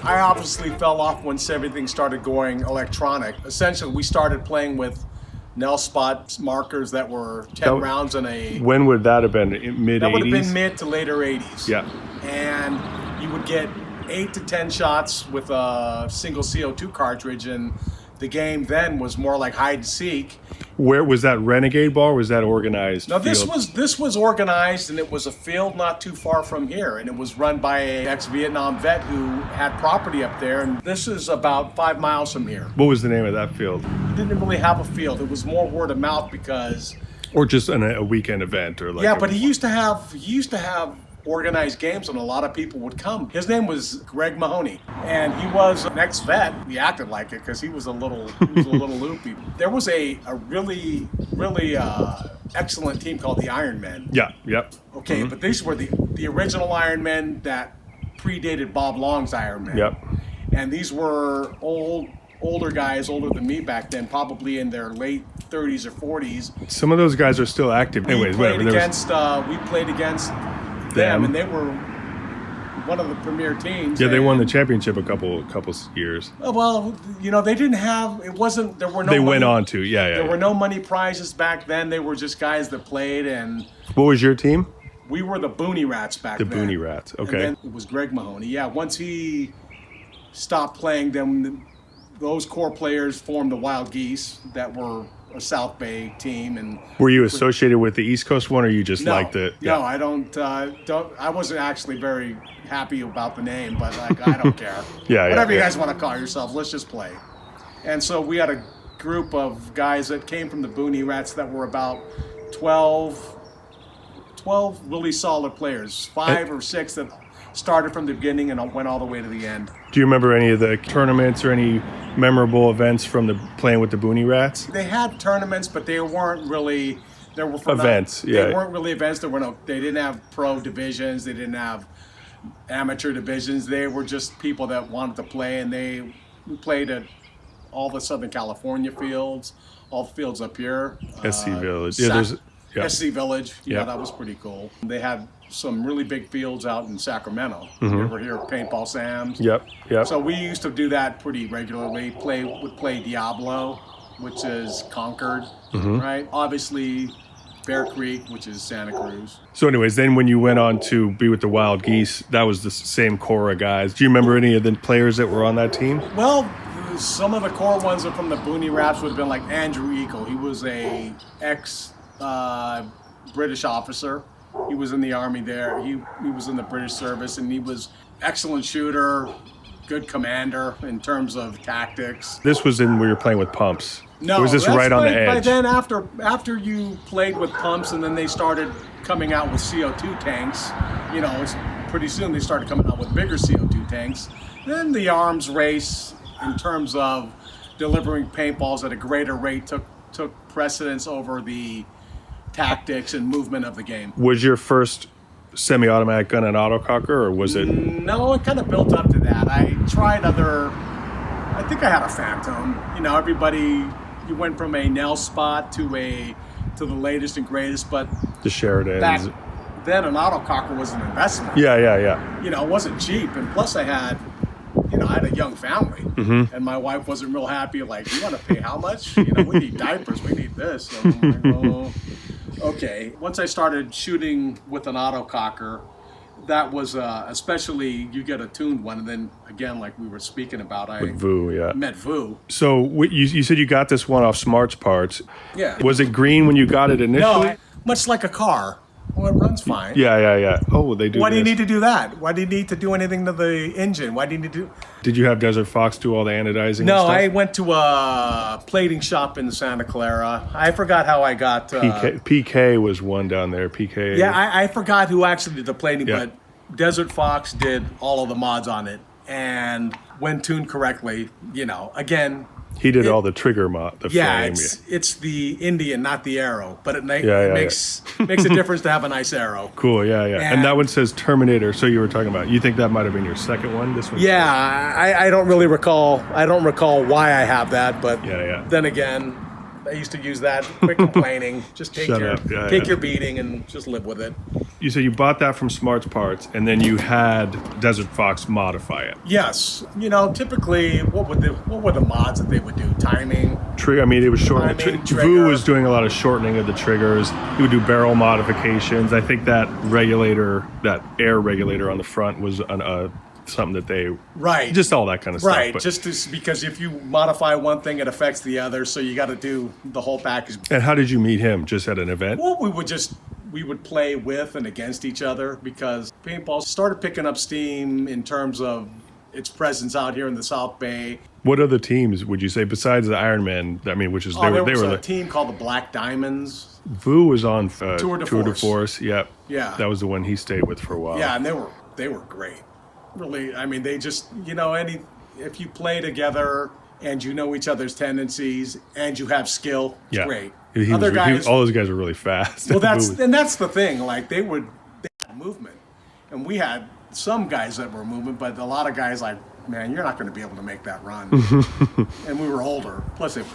I obviously fell off once everything started going electronic. Essentially, we started playing with nail spot markers that were 10 rounds in a... When would that have been? Mid-80s? That would have been mid to later 80s. Yeah. And you would get 8 to 10 shots with a single CO2 cartridge, and the game then was more like hide and seek. Where was that, Renegade Ball, or was that organized? No, field? this was organized, and it was a field not too far from here, and it was run by an ex-Vietnam vet who had property up there, and this is about 5 miles from here. What was the name of that field? It didn't really have a field. It was more word of mouth because... Or just a weekend event, or like... Yeah, but he used to have organized games, and a lot of people would come. His name was Greg Mahoney, and he was an ex-vet. He acted like it because he was a little loopy. There was a really excellent team called the Iron Men. Yeah, yep. Okay, but these were the original Iron Men that predated Bob Long's Iron Men. Yep. And these were older guys, older than me back then, probably in their late 30s or 40s. Some of those guys are still active. Anyways, we played against them, and they were one of the premier teams. Yeah, they won the championship a couple years. Well, they didn't have. It wasn't. There were no. They money, went on to. There were no money prizes back then. They were just guys that played. And what was your team? We were the Boonie Rats back then. The Boonie Rats. Okay. And then it was Greg Mahoney. Yeah. Once he stopped playing, then those core players formed the Wild Geese that were a South Bay team. And were you associated with the East Coast one, or you just liked it? Yeah. No, I don't. I wasn't actually very happy about the name, but like I don't care. Whatever you guys want to call yourselves, let's just play. And so we had a group of guys that came from the Boonie Rats that were about 12 really solid players, 5 or 6 that started from the beginning and went all the way to the end. Do you remember any of the tournaments or any memorable events from the playing with the Boonie Rats? They had tournaments, but they weren't really. There were events. They weren't really events. They didn't have pro divisions. They didn't have amateur divisions. They were just people that wanted to play, and we played at all the Southern California fields, all the fields up here. SC Village. SC Village. That was pretty cool. They had some really big fields out in Sacramento. You ever hear of Paintball Sam's? Yep. So we used to do that pretty regularly. Would play Diablo, which is Concord, right? Obviously, Bear Creek, which is Santa Cruz. So anyways, then when you went on to be with the Wild Geese, that was the same core of guys. Do you remember any of the players that were on that team? Well, some of the core ones are from the Boonie Rats. Would have been like Andrew Eagle. He was a ex-British officer. He was in the Army there. He was in the British service, and he was excellent shooter, good commander in terms of tactics. This was where you're playing with pumps. No, or was this right on the edge? By then, after you played with pumps, and then they started coming out with CO2 tanks. It's pretty soon they started coming out with bigger CO2 tanks. Then the arms race, in terms of delivering paintballs at a greater rate, took precedence over the tactics and movement of the game. Was your first semi-automatic gun an autococker, or was it? No, it kind of built up to that. I tried I think I had a Phantom. You went from a nail spot to the latest and greatest, but the Sheridan. Back then, an autococker was an investment. Yeah. It wasn't cheap, and plus I had a young family, and my wife wasn't real happy. Like, you want to pay how much? We need diapers. We need this. So I'm like, oh, okay. Once I started shooting with an autococker, that was especially you get a tuned one, and then again, like we were speaking about, I met Vu. So you said you got this one off Smart's Parts. Yeah. Was it green when you got it initially? No, much like a car. Well, it runs fine. Yeah. Oh, they do. Why do you need to do that? Why do you need to do anything to the engine? Why do you need to do... Did you have Desert Fox do all the anodizing? No, I went to a plating shop in Santa Clara. I forgot how I got... PK was one down there. PK. Yeah, I forgot who actually did the plating, but Desert Fox did all of the mods on it. And when tuned correctly, again... He did all the trigger the frame. It's the Indian, not the arrow, but it makes a difference to have a nice arrow. Cool, yeah. And that one says Terminator. So you were talking about. You think that might have been your second one? This one? Yeah, I don't really recall. I don't recall why I have that, but yeah. Then again, I used to use that. Quit complaining. Just take your beating and just live with it. You said you bought that from Smarts Parts, and then you had Desert Fox modify it. Yes. Typically, what were the mods that they would do? Timing. I mean, it was short. Vu was doing a lot of shortening of the triggers. He would do barrel modifications. I think that air regulator on the front was something that they just all that kind of stuff. Right, because if you modify one thing, it affects the other, so you got to do the whole package. And how did you meet him? Just at an event? Well, we would play with and against each other because paintball started picking up steam in terms of its presence out here in the South Bay. What other teams would you say besides the Iron Man? I mean, which is there was a team called the Black Diamonds. Vu was on Tour de Force. Yep. Yeah, that was the one he stayed with for a while. Yeah, and they were great. Really, I mean, they just if you play together and you know each other's tendencies and you have skill, it's great. All those guys were really fast. Well, that's the thing. Like they had movement, and we had some guys that were movement, but a lot of guys like, man, you're not going to be able to make that run. And we were older, plus they were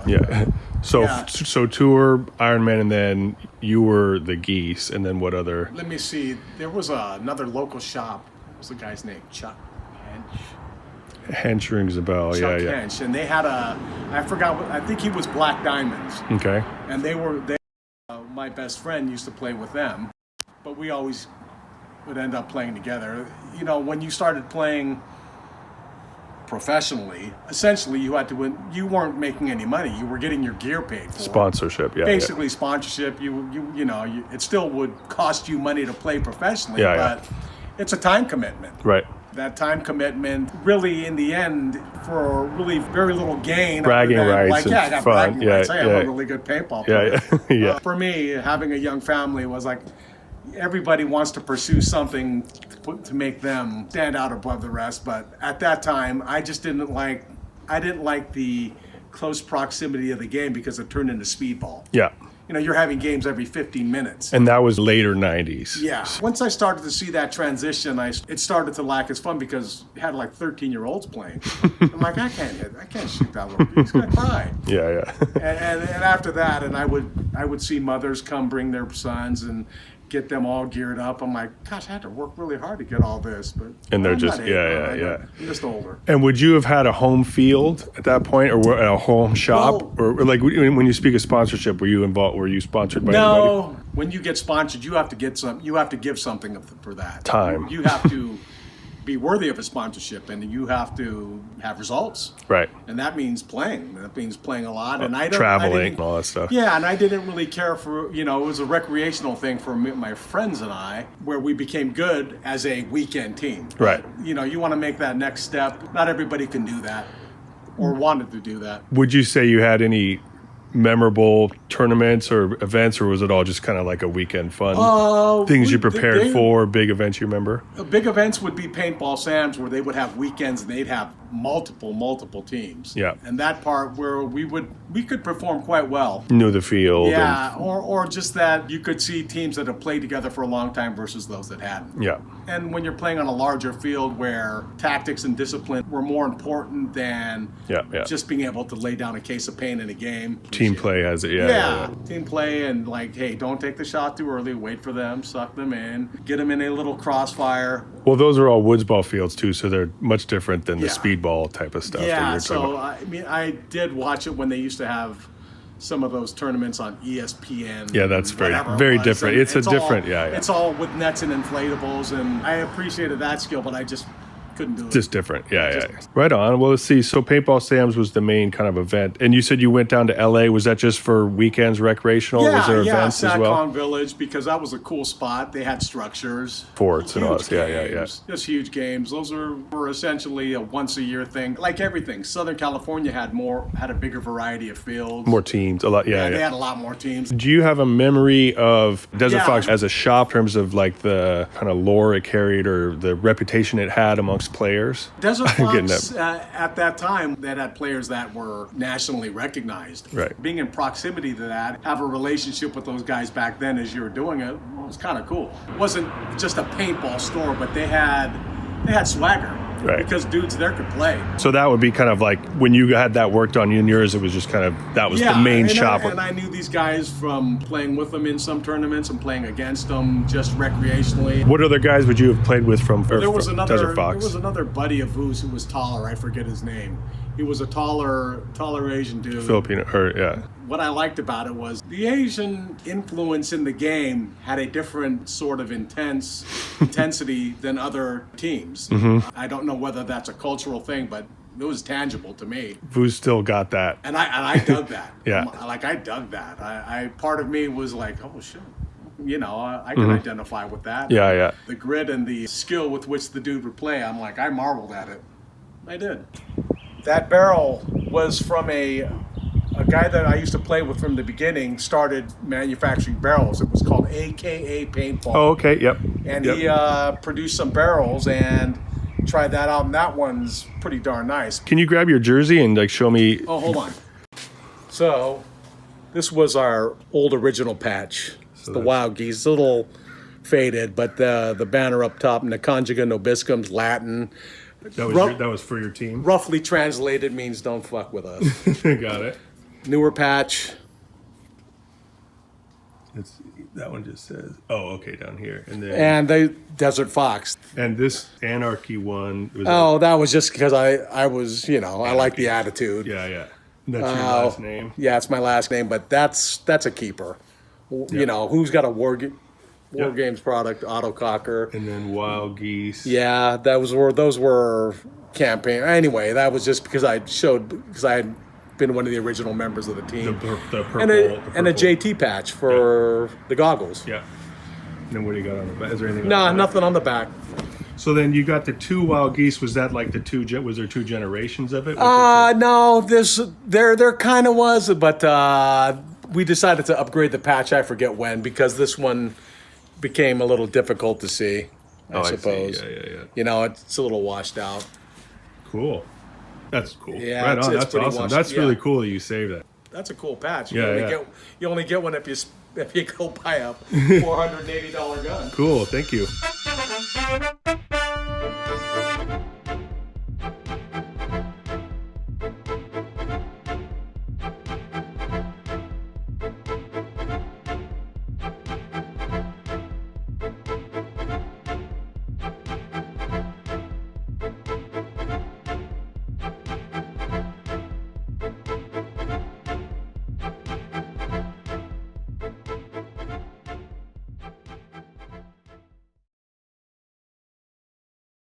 younger. So Tour, Iron Man, and then you were the Geese, and then what other? Let me see. There was another local shop. What was the guy's name? Chuck Hench. Hench rings a bell. Chuck Hench, and they had I forgot. I think he was Black Diamonds. Okay. And my best friend used to play with them, but we always would end up playing together. When you started playing professionally, essentially you had to win. You weren't making any money. You were getting your gear paid for. Sponsorship, Basically sponsorship. It still would cost you money to play professionally, but it's a time commitment. Right. That time commitment, really, in the end, for really very little gain. Bragging rights and I got fun. bragging rights. I'm a really good paintball player. For me, having a young family was like, everybody wants to pursue something to make them stand out above the rest. But at that time, I just didn't like the close proximity of the game because it turned into Speedball. Yeah. You're having games every 15 minutes. And that was later 90s. Yeah. Once I started to see that transition, it started to lack its fun because it had like 13-year-olds playing. I'm like, I can't shoot that little kid. He's going to cry. Yeah. And after that, and I would see mothers come bring their sons and get them all geared up. I'm like, gosh, I had to work really hard to get all this. And they're just, I'm just older. And would you have had a home field at that point, or a home shop, or like when you speak of sponsorship, were you involved? Were you sponsored by anybody? No. When you get sponsored, you have to give something for that. Time. You have to be worthy of a sponsorship, and you have to have results. Right. And that means playing. That means playing a lot. And traveling and all that stuff. Yeah, and I didn't really care for, it was a recreational thing for me, my friends and I, where we became good as a weekend team. Right. But, you want to make that next step. Not everybody can do that or wanted to do that. Would you say you had any memorable tournaments or events, or was it all just kind of like a weekend fun things you prepared for, big events you remember? Big events would be Paintball Sam's, where they would have weekends and they'd have multiple teams. Yeah. And that part where we could perform quite well. Knew the field. Yeah, or just that you could see teams that have played together for a long time versus those that hadn't. Yeah. And when you're playing on a larger field where tactics and discipline were more important than just being able to lay down a case of paint in a game. Team play has it, Team play, and like, hey, don't take the shot too early. Wait for them, suck them in, get them in a little crossfire. Well, those are all woods ball fields too, so they're much different than the Speedball type of stuff. Yeah, so I did watch it when they used to have some of those tournaments on ESPN. Yeah, that's very different. It's different. It's all with nets and inflatables, and I appreciated that skill, but I just couldn't do it. Just different. Yeah. Right on. Well, let's see. So Paintball Sam's was the main kind of event. And you said you went down to LA. Was that just for weekends recreational? Or was there events as well? Satcon Village, because that was a cool spot. They had structures. Forts and all that. Yeah. Just huge games. Those were essentially a once a year thing. Like everything. Southern California had a bigger variety of fields. More teams. A lot. They had a lot more teams. Do you have a memory of Desert Fox as a shop in terms of like the kind of lore it carried or the reputation it had amongst players? Desert Fox, at that time, they had players that were nationally recognized. Right. Being in proximity to that, have a relationship with those guys back then as you were doing it, was kind of cool. It wasn't just a paintball store, but they had swagger. Right. Because dudes there could play. So that would be kind of like when you had that worked on you and yours, it was just kind of, that was the main shop. And I knew these guys from playing with them in some tournaments and playing against them just recreationally. What other guys would you have played with from Desert Fox? There was another buddy of whose who was taller. I forget his name. He was a taller Asian dude. Filipino, yeah. What I liked about it was the Asian influence in the game had a different sort of intensity than other teams. I don't know whether that's a cultural thing, but it was tangible to me. Vu still got that. And I dug that. Yeah. I dug that. I part of me was like, oh shit. I can identify with that. Yeah. The grit and the skill with which the dude would play, I'm like, I marveled at it. I did. That barrel was from a guy that I used to play with from the beginning, started manufacturing barrels. It was called PK Paintball. Oh, okay, yep. And he produced some barrels and tried that out, and that one's pretty darn nice. Can you grab your jersey and like show me? Oh, hold on. So, this was our old original patch. It's the Wild Geese. It's a little faded, but the banner up top, Conjuga Nobiscum's Latin. That was for your team? Roughly translated means don't fuck with us. Got it. Newer patch. That one just says, oh, okay, down here. And the Desert Fox. And this Anarchy one. That was just because I was, I like the attitude. Yeah. That's your last name? Yeah, it's my last name, but that's a keeper. Who's got a War Games product, Autococker. And then Wild Geese. Yeah, those were campaign. Anyway, that was just because I had been one of the original members of the team. The purple. And a JT patch for the goggles. Yeah. And then what do you got on the back? Is there anything? No, nothing on the back. So then you got the two Wild Geese. Was that like was there two generations of it? No, there kind of was, but we decided to upgrade the patch. I forget when, because this one became a little difficult to see, I suppose. Yeah. It's a little washed out. Cool. That's cool. Yeah, right on. That's awesome. That's really cool that you saved that. That's a cool patch. You only get one if you go buy a $480 gun. Cool. Thank you.